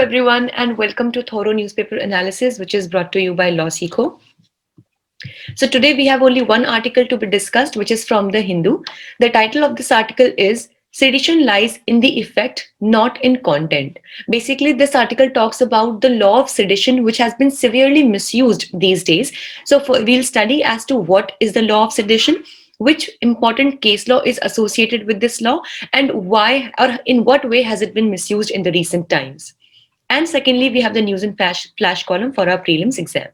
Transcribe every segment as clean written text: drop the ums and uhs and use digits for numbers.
everyone, and welcome to Thorough Newspaper Analysis, which is brought to you by LawSikho. So, today we have only one article to be discussed, which is from The Hindu. The title of this article is Sedition Lies in the Effect, Not in Content. Basically, this article talks about the law of sedition, which has been severely misused these days. So, we'll study as to what is the law of sedition, which important case law is associated with this law, and why or in what way has it been misused in the recent times. And secondly, we have the news and flash column for our prelims exam.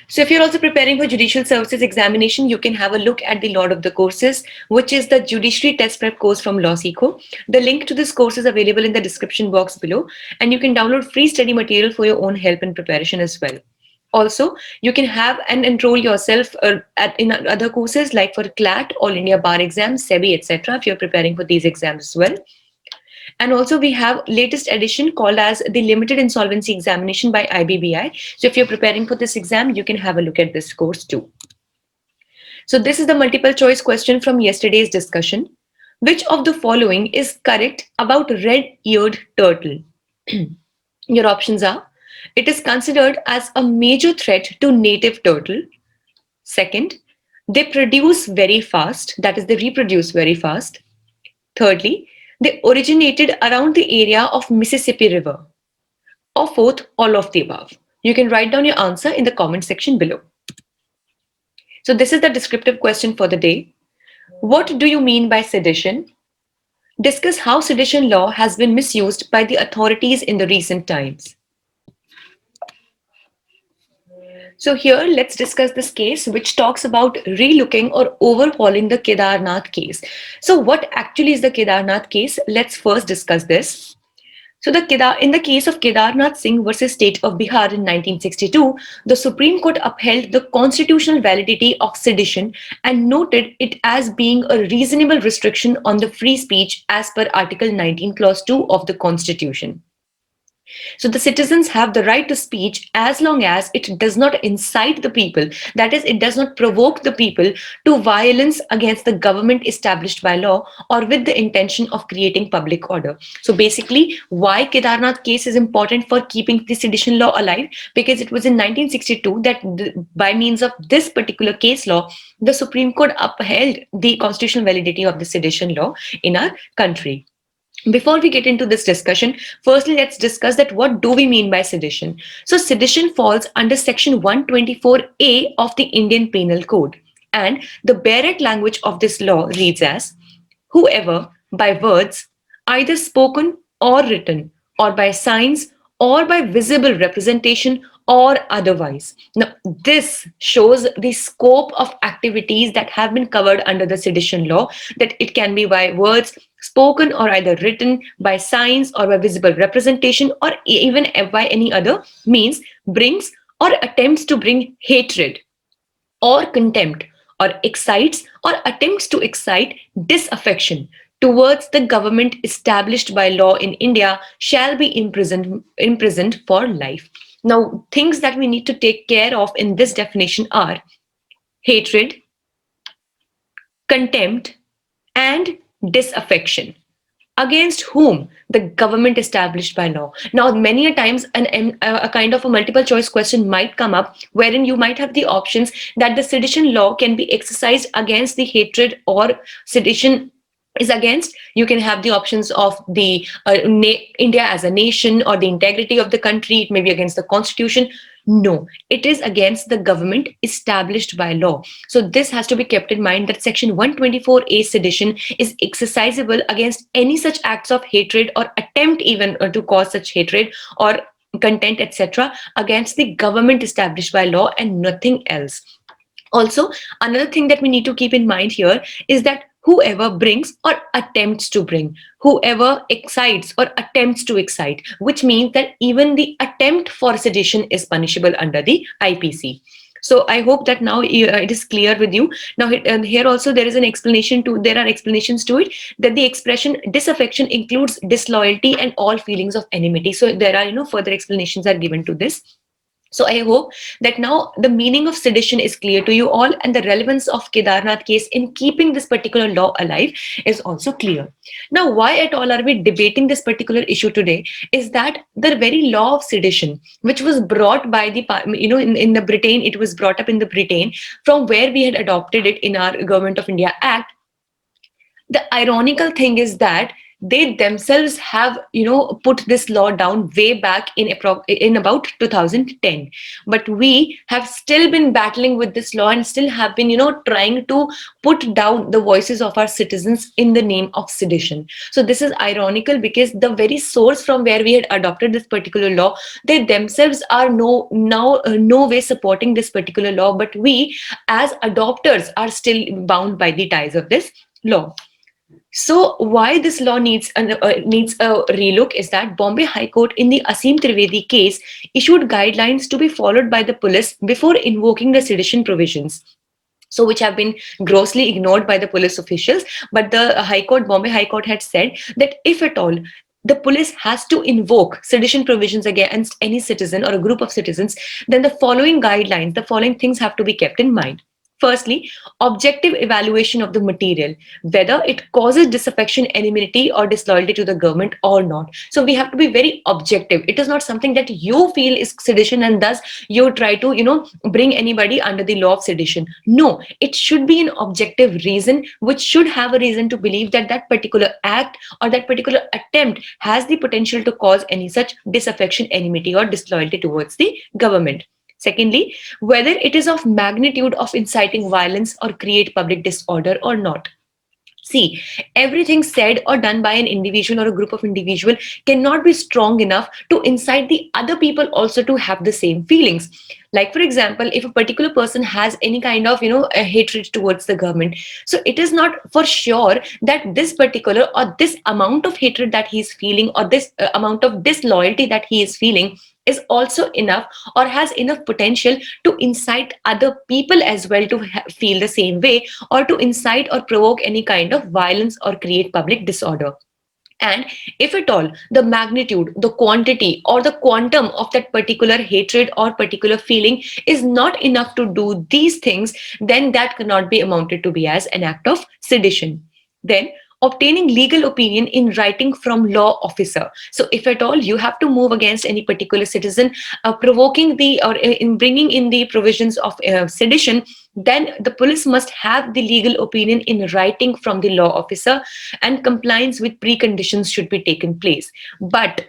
So if you're also preparing for judicial services examination, you can have a look at the lot of the courses, which is the judiciary test prep course from LawSikho. The link to this course is available in the description box below, and you can download free study material for your own help and preparation as well. Also, you can have and enroll yourself in other courses like for CLAT, All India Bar Exam, SEBI, etc. if you're preparing for these exams as well. And also we have latest edition called as the Limited Insolvency Examination by IBBI. So if you're preparing for this exam, you can have a look at this course too. So this is the multiple choice question from yesterday's discussion. Which of the following is correct about red-eared turtle? Your options are: it is considered as a major threat to native turtle. Second, they produce very fast, that is, they reproduce very fast. Thirdly, they originated around the area of Mississippi River. Or fourth, all of the above. You can write down your answer in the comment section below. So this is the descriptive question for the day. What do you mean by sedition? Discuss how sedition law has been misused by the authorities in the recent times. So here, let's discuss this case, which talks about relooking or overhauling the Kedarnath case. So what actually is the Kedarnath case? Let's first discuss this. So in the case of Kedarnath Singh versus State of Bihar in 1962, the Supreme Court upheld the constitutional validity of sedition and noted it as being a reasonable restriction on the free speech as per Article 19, Clause 2 of the Constitution. So the citizens have the right to speech as long as it does not incite the people, that is, it does not provoke the people to violence against the government established by law or with the intention of creating public order. So basically, why Kedarnath case is important for keeping the sedition law alive? Because it was in 1962 that by means of this particular case law, the Supreme Court upheld the constitutional validity of the sedition law in our country. Before we get into this discussion, firstly, let's discuss that what do we mean by sedition. So sedition falls under section 124A of the Indian Penal Code. And the direct language of this law reads as, whoever by words, either spoken or written, or by signs, or by visible representation or otherwise. Now, this shows the scope of activities that have been covered under the sedition law, that it can be by words, spoken or either written, by signs or by visible representation, or even by any other means, brings or attempts to bring hatred or contempt, or excites or attempts to excite disaffection towards the government established by law in India, shall be imprisoned for life. Now, things that we need to take care of in this definition are hatred, contempt, and disaffection. Against whom? The government established by law. Now, many a times a kind of a multiple choice question might come up wherein you might have the options that the sedition law can be exercised against the hatred or sedition is against. You can have the options of the India as a nation or the integrity of the country. It may be against the constitution. No, it is against the government established by law. So this has to be kept in mind, that section 124A sedition is exercisable against any such acts of hatred or attempt even to cause such hatred or content, etc., against the government established by law and nothing else. Also, another thing that we need to keep in mind here is that whoever brings or attempts to bring, whoever excites or attempts to excite, which means that even the attempt for sedition is punishable under the IPC. So I hope that now it is clear with you. Now here also there is an explanation to, there are explanations to it, that the expression disaffection includes disloyalty and all feelings of enmity. So there are, further explanations are given to this. So I hope that now the meaning of sedition is clear to you all, and the relevance of Kedarnath case in keeping this particular law alive is also clear. Now, why at all are we debating this particular issue today? Is that the very law of sedition, which was brought by the in the Britain, it was brought up in the Britain from where we had adopted it in our Government of India Act. The ironical thing is that they themselves have put this law down way back in about 2010, but we have still been battling with this law and still have been trying to put down the voices of our citizens in the name of sedition. So this is ironical because the very source from where we had adopted this particular law, they themselves are no way supporting this particular law, but we as adopters are still bound by the ties of this law. So why this law needs a relook is that Bombay High Court in the Asim Trivedi case issued guidelines to be followed by the police before invoking the sedition provisions. So which have been grossly ignored by the police officials. But the Bombay High Court had said that if at all the police has to invoke sedition provisions against any citizen or a group of citizens, then the following things have to be kept in mind. Firstly, objective evaluation of the material, whether it causes disaffection, enmity, or disloyalty to the government or not. So we have to be very objective. It is not something that you feel is sedition and thus you try to, bring anybody under the law of sedition. No, it should be an objective reason, which should have a reason to believe that that particular act or that particular attempt has the potential to cause any such disaffection, enmity, or disloyalty towards the government. Secondly, whether it is of magnitude of inciting violence or create public disorder or not. See, everything said or done by an individual or a group of individual cannot be strong enough to incite the other people also to have the same feelings. Like, for example, if a particular person has any kind of, a hatred towards the government, so it is not for sure that this particular or this amount of hatred that he is feeling or this amount of disloyalty that he is feeling is also enough or has enough potential to incite other people as well to feel the same way or to incite or provoke any kind of violence or create public disorder. And if at all the magnitude, the quantity, or the quantum of that particular hatred or particular feeling is not enough to do these things, then that cannot be amounted to be as an act of sedition. Then obtaining legal opinion in writing from law officer. So if at all you have to move against any particular citizen, provoking the or in bringing in the provisions of sedition, then the police must have the legal opinion in writing from the law officer, and compliance with preconditions should be taken place. But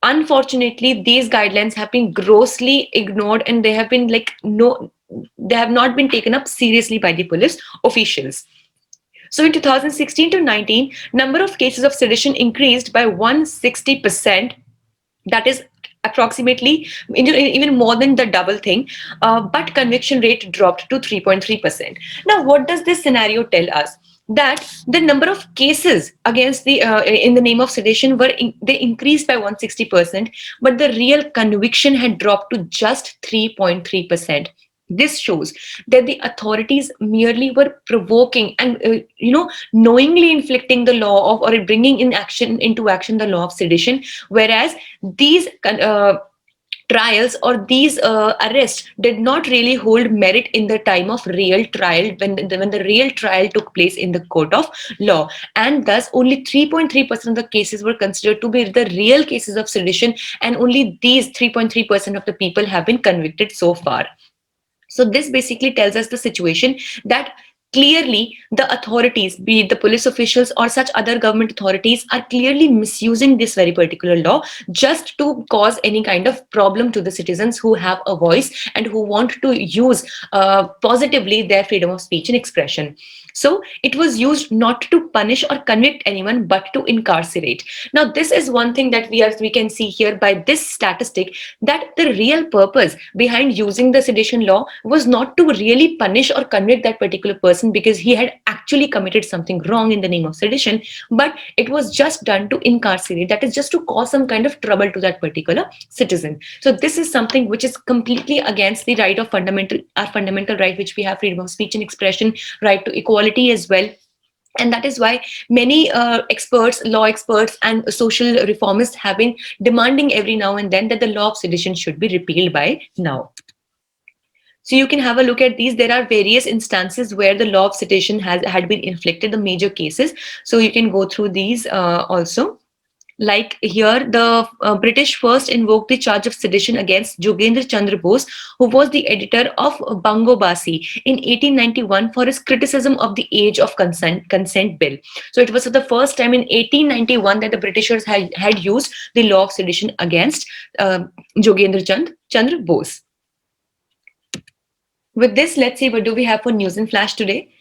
unfortunately, these guidelines have been grossly ignored, and they have been they have not been taken up seriously by the police officials. So in 2016 to 19, number of cases of sedition increased by 160%. That is approximately even more than the double thing, but conviction rate dropped to 3.3%. Now, what does this scenario tell us? That the number of cases against the in the name of sedition they increased by 160%, but the real conviction had dropped to just 3.3%. This shows that the authorities merely were provoking and knowingly inflicting the law of or bringing into action the law of sedition, whereas these trials or these arrests did not really hold merit in the time of real trial when the real trial took place in the court of law, and thus only 3.3% of the cases were considered to be the real cases of sedition, and only these 3.3% of the people have been convicted so far. So this basically tells us the situation that clearly the authorities, be it the police officials or such other government authorities, are clearly misusing this very particular law just to cause any kind of problem to the citizens who have a voice and who want to use positively their freedom of speech and expression. So it was used not to punish or convict anyone, but to incarcerate. Now, this is one thing that we can see here by this statistic, that the real purpose behind using the sedition law was not to really punish or convict that particular person because he had actually committed something wrong in the name of sedition, but it was just done to incarcerate, that is just to cause some kind of trouble to that particular citizen. So this is something which is completely against the right of our fundamental right, which we have, freedom of speech and expression, right to equality as well. And that is why many experts, law experts, and social reformists have been demanding every now and then that the law of sedition should be repealed by now. So you can have a look at these. There are various instances where the law of sedition has had been inflicted, the major cases. So you can go through these also. Like here, the British first invoked the charge of sedition against Jogendra Chandra Bose, who was the editor of Bango Basi in 1891 for his criticism of the age of consent bill. So it was for the first time in 1891 that the Britishers had used the law of sedition against Jogendra Chandra Bose. With this, let's see what do we have for news in flash today.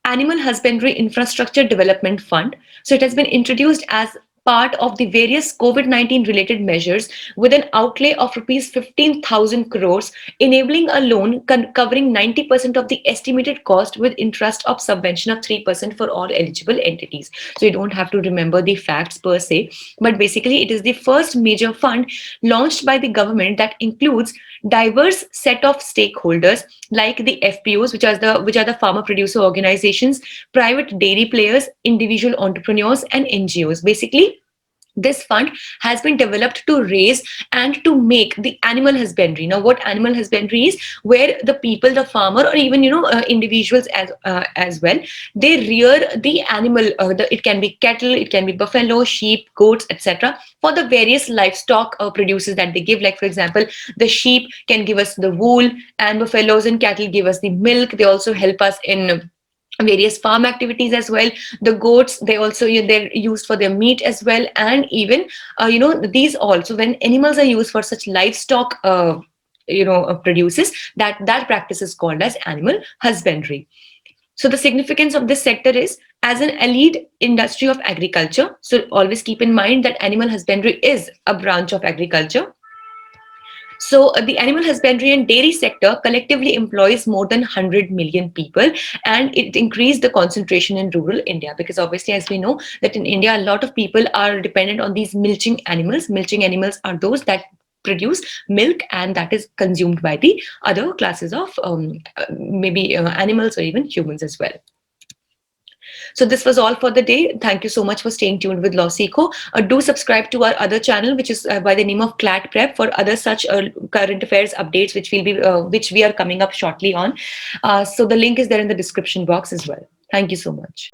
Animal Husbandry Infrastructure Development Fund. So it has been introduced as part of the various COVID-19 related measures with an outlay of rupees 15,000 crores, enabling a loan covering 90% of the estimated cost with interest of subvention of 3% for all eligible entities. So you don't have to remember the facts per se, but basically it is the first major fund launched by the government that includes diverse set of stakeholders like the FPOs, which are the farmer producer organizations, private dairy players, individual entrepreneurs, and NGOs. Basically, this fund has been developed to raise and to make the animal husbandry. Now, what animal husbandry is, where the people, the farmer, or even individuals as well, they rear the animal. It can be cattle, it can be buffalo, sheep, goats, etc. For the various livestock produces that they give. Like for example, the sheep can give us the wool, and buffaloes and cattle give us the milk. They also help us in various farm activities as well. The goats, they also they're used for their meat as well. And even these also, when animals are used for such livestock produces, that practice is called as animal husbandry. So the significance of this sector is as an allied industry of agriculture. So always keep in mind that animal husbandry is a branch of agriculture. So the animal husbandry and dairy sector collectively employs more than 100 million people, and it increased the concentration in rural India, because obviously, as we know, that in India, a lot of people are dependent on these milching animals. Milching animals are those that produce milk, and that is consumed by the other classes of maybe animals or even humans as well. So this was all for the day. Thank you so much for staying tuned with LawSikho. Do subscribe to our other channel, which is by the name of CLAT Prep, for other such current affairs updates, which we are coming up shortly on. So the link is there in the description box as well. Thank you so much.